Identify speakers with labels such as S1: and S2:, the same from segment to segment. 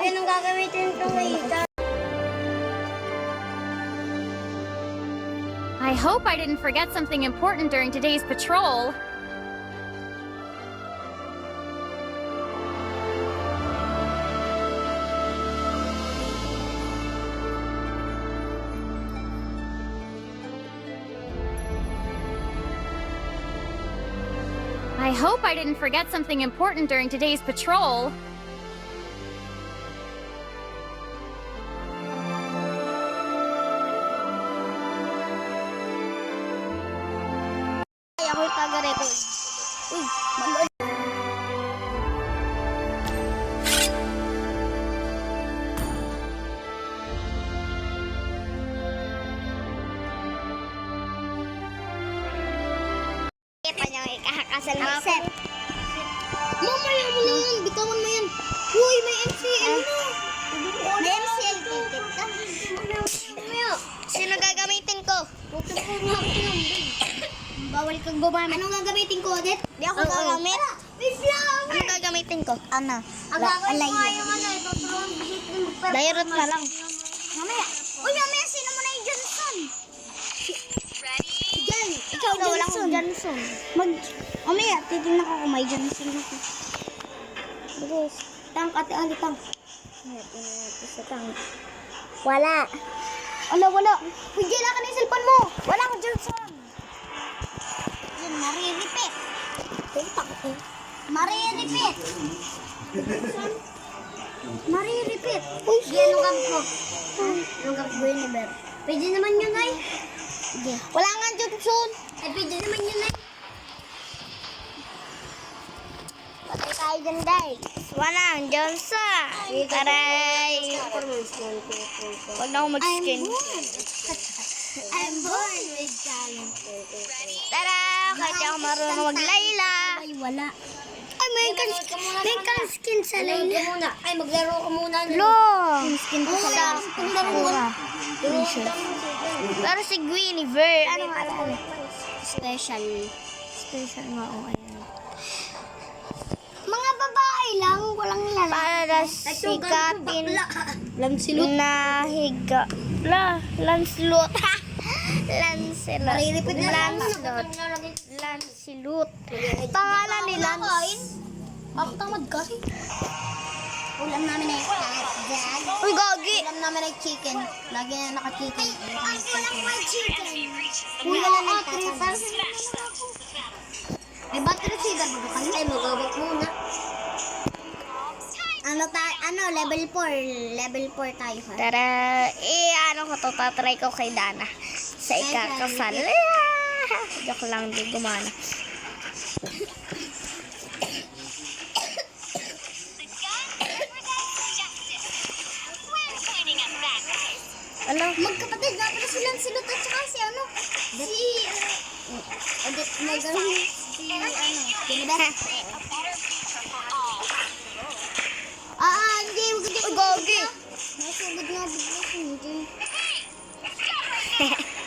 S1: Anong gagamitin ito ngayon?
S2: I hope I didn't forget something important during today's patrol. I hope I didn't forget something important during today's patrol.
S1: Ay, ako yung taga-record. Uy, manood. Panyang ikakasal mo ako. Mamaya mo na yan. Bitawan mo yan. Uy, may MCL na. May MCL ticket ka. Sino gagamitin ko? Bawal kang gumamit. Anong gagamitin ko, Odette? Di ako gagamit. Anong gagamitin ko? Ano? Ang gagawin ko yung ano, tutulungan bisitin mo. Dairot na lang. Mamaya. Uy, mamaya, sino mo na yung Johnson? Jan, ikaw Johnson. Johnson. Mamaya, titignan ko kung may Johnson ako. Bilis. Tank, ate, tang. Sa tank. Wala. Wala. Uy, Jela ka na yung cellphone mo. Wala akong Johnson. Yan, mariripit. Mariripit. Mariripit. Uy, anong gamit mo? Anong gamit mo yun, Eber? Pwede naman yun, ay. Wala nga Johnson. Ay, pwede naman yun, ay. Patay tayo dyan, guys. Walang Johnson. Taray. Huwag na ako mag-skin. I'm born with talent. Tara, kahit ako marunong mag-Layla. Ay, wala. Ay, may skin sa Layla. Ay, maglaro ka muna. Lo! May skin ko sa Layla. Pero si Guinevere, ano nga lang? Special nga ako. Mga babae lang, walang lalaki. Para sikatin na higa. Lancelot. Lancelot. Pangalan ni Lance. Ako tamad kasi. Ulam namin ay dad. Uy, gagi. Ulam namin ay chicken. Lagi na naka-chicken. Ay, walang chicken. Uy, wala na 3,000. May battery receiver ba kami? Ay, magabot muna. Level 4. Level 4 tayo. Ha? Tara, ano ko to, tatry ko kay Dana. Sa ikakasal. Joke lang, di gumana. Ano? Magkapatid nga pala si Lancelot at saka si ano? Odette Megan. Guinevere. Hindi. Uy, gagi. Nasugod nga bigla si hindi.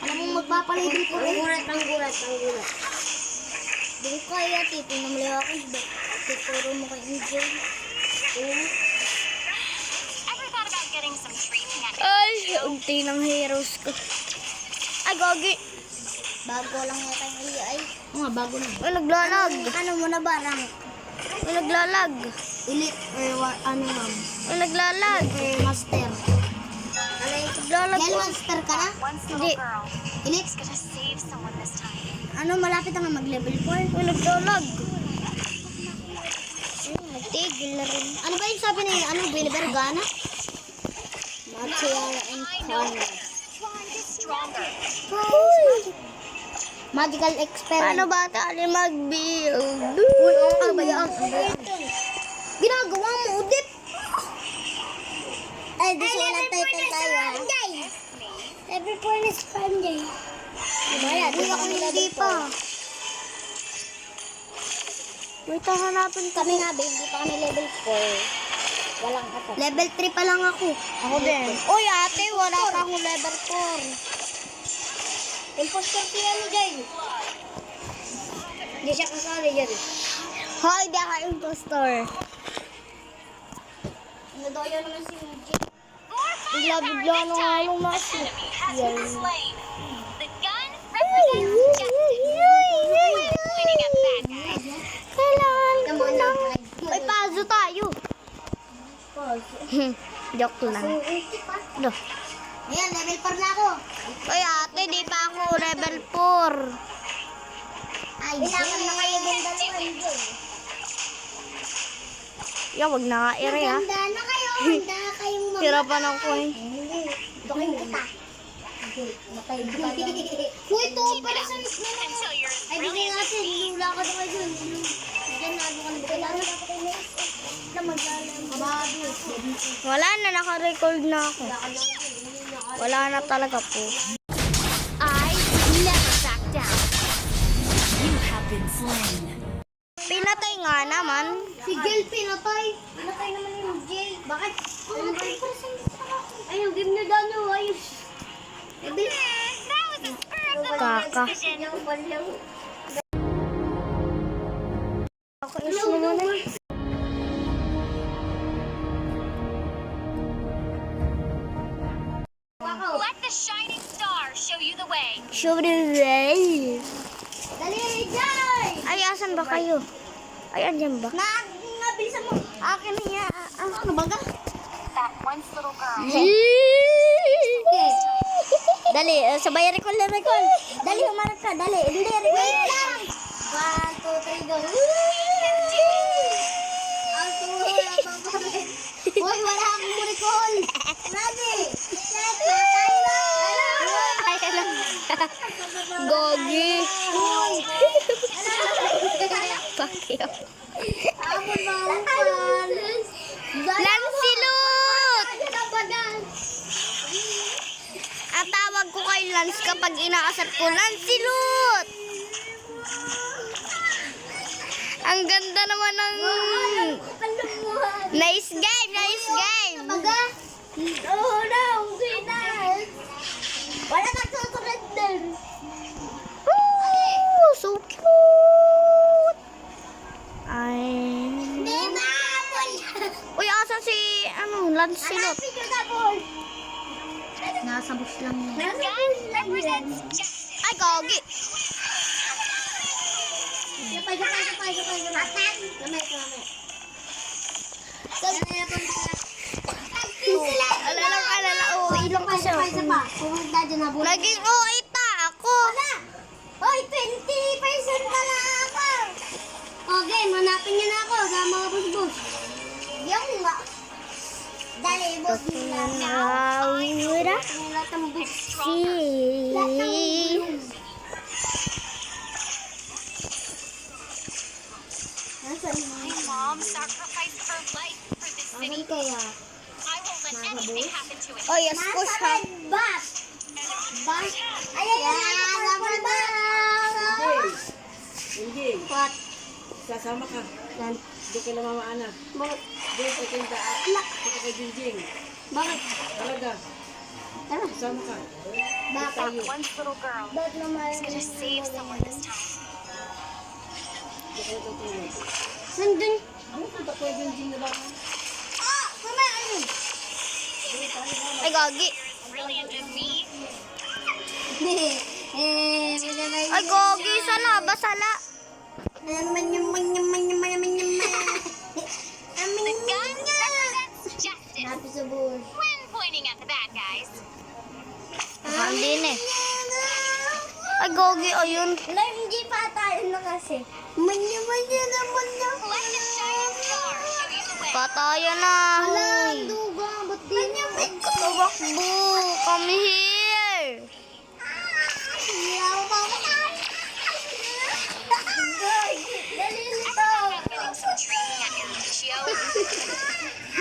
S1: Alam mo, magpapalibig ko rin. Ang gulat. Hindi ko kaya, tito. Namaliw ako. Tuturo mo kay MJ. Ay, unti ng heroes ko. Ay, gagi. Bago lang yata yung AI. Mga bago na. Ay, naglalag. Ano mo na ba? Ay, naglalag. Elite or ano ma'am? Ay, naglalag. Master. Naglalag. Yan, master ka na? Hindi. Elite? Ano, malapit na nga mag-level 4. Ay, naglalag. Nagtigil na rin. Ano ba yung sabi na yun? Ano, Guinevere Gana? Material and Connor. Magical experiment. Paano ba tayo mag-build? Uy, ano ba yan? Ginagawa mo, Udit. Ay, di siya lang title tayo, ha? Level 4 is Sunday. Hindi ako hindi pa. Wait, hanapin kami nga, ba? Hindi pa kami level 4. Walang attack. Level 3 pa lang ako. Ako din. Uy, ate, wala pa akong level 4. Imposter siya ni Jay. Hindi siya kasali dyan. Hoy, di ako impostor. Ano Nagdaya naman si Uji.
S2: More
S1: Bigla-bigla
S2: firepower
S1: na
S2: this time.
S1: halong
S2: An
S1: nasa.
S2: enemy has
S1: Yan.
S2: been slain. The gun represents justice. Pointing at the bad guys.
S1: Kailangan ko lang. Ay, pazo tayo. Joke lang. Do.
S3: Ayan, level 4 na ako.
S1: Ay, ate, di pa ako level 4.
S3: Ay, kailangan na kayo din dalawa yun.
S1: Wag na nga ere, ha.
S3: Handa na kayo, handa na kayong mga...
S1: Tira pa ng coin.
S3: Ito kayo kita. Matay ka na. Uy, ito pala sa...
S2: Until you're as
S3: Ay, bigay
S2: brilliant as
S3: natin.
S2: me.
S3: Lula ka na kayo dun. Diyan na, ano ka na. Kailangan na ako kayo na. Na maglalang. Kabado.
S1: Wala na, naka-record na ako. Wala na talaga po.
S2: I never back down.
S4: You have been slain.
S1: Pinatay nga naman.
S3: Si Gil pinatay. Pinatay naman yung Jay. Bakit? Ano ba yung ay, yung game na dano. Ayos. Ebe.
S2: That was a spur of the
S1: Kaka.
S2: decision.
S3: Yung palang.
S1: Ako is naman eh.
S2: Let the shining star show you the way.
S1: Show the way.
S3: Dali, Jay!
S1: Ay, asan ba kayo? Ay, andyan ba?
S3: Nabilisan mo.
S1: Akin na yan.
S3: Ano ba ka?
S2: That once little girl.
S1: Dali, sabay recall na recall. Dali, humarap ka. Dali, hindi recall.
S3: Wait lang! 1, 2, 3, go. Ang tuwa. Uy, wala akong recall. Ready? Set, patay na!
S1: Ay, alam. Gogi.
S3: Uy!
S1: Fuck you.
S3: Amon ba ang pan?
S1: Lancelot! Ang tawag ko kay Lance kapag inaasar ko, Lancelot! Ang ganda naman ng... Nice game, nice game!
S3: Baga? Oh no, kita! Wala kang susunod din.
S1: Ooh, so cute! Ay...
S3: Diba?
S1: Uy, asan si, Lancelot?
S3: Hanapin ko na, boy.
S1: Nasa bush lang yun.
S3: Nasa bush lang yan.
S1: Ay, gogi!
S3: Sapay. Atan. Lamay.
S1: Alala, oh, ilong ko siya.
S3: Isa pa. Pumunta dyan na, boy.
S1: Naging OA ako.
S3: Hoy, 20% na lang ako. Okay, manapin niyo na ako sa mga bus-bus. Yung nga. Dali, boss.
S1: Wala.
S3: Lahat ng bus.
S1: Si.
S3: Nasaan
S2: My mom sacrificed her life for this city.
S3: kaya?
S2: I won't let anything happen to it.
S1: Oh, yes, push ha.
S3: Bus. Bus. Ay, purple bus.
S5: Hindi.
S3: What?
S5: Sasama ka.
S3: Yan.
S5: Doon kay Mama Ana.
S3: Bakit?
S5: Doon kay Kenta. Doon kay Jingjing.
S3: Bakit?
S5: Talaga.
S3: Tara.
S5: Sasama ka.
S3: Bakit?
S2: Once little girl
S3: Bakit naman?
S2: is gonna save someone this time.
S5: Doon kayo tutulog.
S3: Sandun.
S5: Ano punta kay Jingjing na ba?
S3: Ah! Mamaya, ayun.
S1: Ay, gogi.
S2: Brilliant as me.
S1: Ay, gogi. Sana, basala.
S2: The gun represents justice.
S3: Happy sa buhay.
S2: When pointing at the bad guys.
S1: Hindi na eh. Ay, gogi. Ayun.
S3: Wala, hindi pa tayo na kasi. Manya naman na.
S2: Let the shining star show you the way.
S1: Patayan na.
S3: Wala,
S1: Huy.
S3: ang dugang. Ba't di niya
S1: Katawakbo. Come here.
S3: Hindi ako makakas. Dali nito.
S2: Getting some training at Eruditio.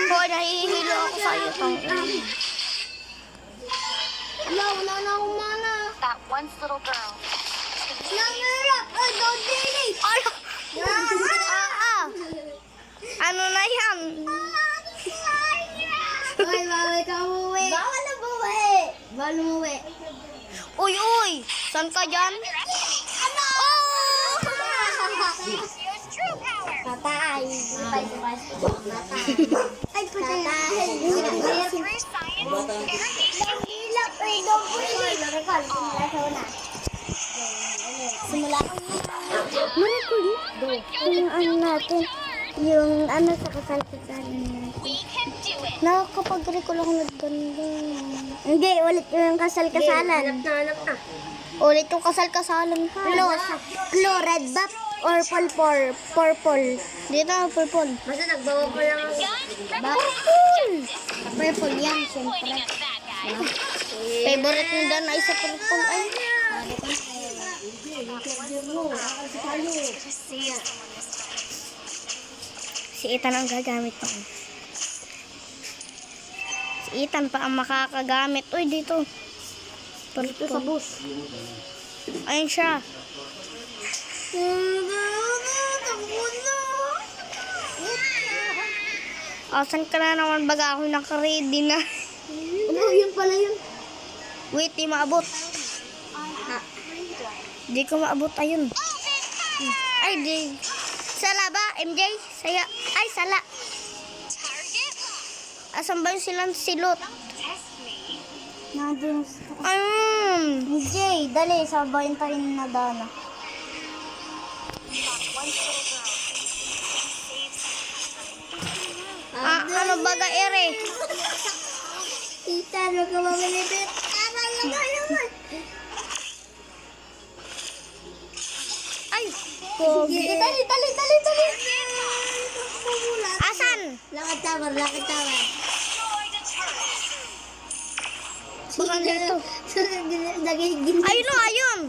S1: Boy, nahihilo ako sa'yo.
S3: Wala na akong mana.
S2: That once little girl.
S3: Nangarap. Ay, don't delete.
S1: Ala. Ano na yan?
S3: Ay, bawal ka umuwi. Bawal na buwi. Bawal umuwi.
S1: Uy, uy. Saan ka dyan?
S3: Ano?
S1: Oh!
S2: Eruditio's true power.
S3: Patay. Patay. Ay, patay. Ball. Simula sa una. Simula. Ma-record na. Yung ano natin. Yung ano sa kasal-kasalan natin.
S2: We can do it.
S3: Nakakapag-recall ako nagganda. Hindi, ulit yung kasal-kasalan.
S5: Hanap na.
S3: Ulit yung kasal-kasalan ha. Clue, red buff or purple. Dito, purple.
S5: Basta nagbawa pa lang ako.
S3: Purple yan, siyempre.
S2: Pointing at that guy.
S3: Favorite mo doon ay sa purple. Ay, si Ethan ang gagamit ko. Si Ethan pa ang makakagamit. Uy, dito. Dito sa bus. Ayun siya. Asan ka na naman baga ako nakaready na.
S5: Ano, yun pala yun.
S3: Wait, di maabot. Di ko maabot, ayun. Ay, di. Sala ba, MJ? Saya. Ay, sala. Asan ba yung silang silot? Nandun. Ayun. MJ, dali, sabayin tayo na Dana. Ano baga ere? Tita, ano ka mamilipit? Ay! Pogi. Dali! Asan?
S5: Lakad tower.
S3: Baka dito.
S5: Nagiging.
S3: Ayun o, ayun!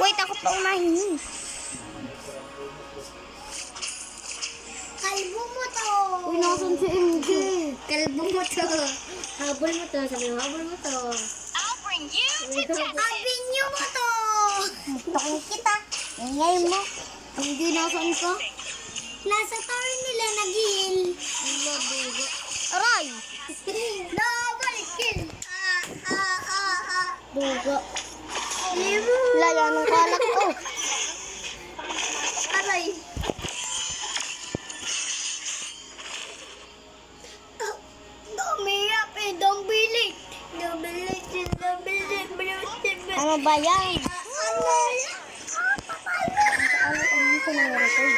S3: Wait, ako pa unahin. Kalbo mo to!
S5: Uy, nasan si MJ? Kalbo mo to. Habol mo to. Sabi mo, habol mo to.
S2: I'll bring you to death.
S3: Abinyo mo to! Gusto kita. Ingay mo.
S5: Hindi, nasan ka?
S3: Nasa tower nila nag-heal. Aray! Double kill! Dugo. Laya ng kalat ko.
S5: Aray.
S3: Umiyak eh, dumbilit. Ano ba yan? Ano? Ano ko na record?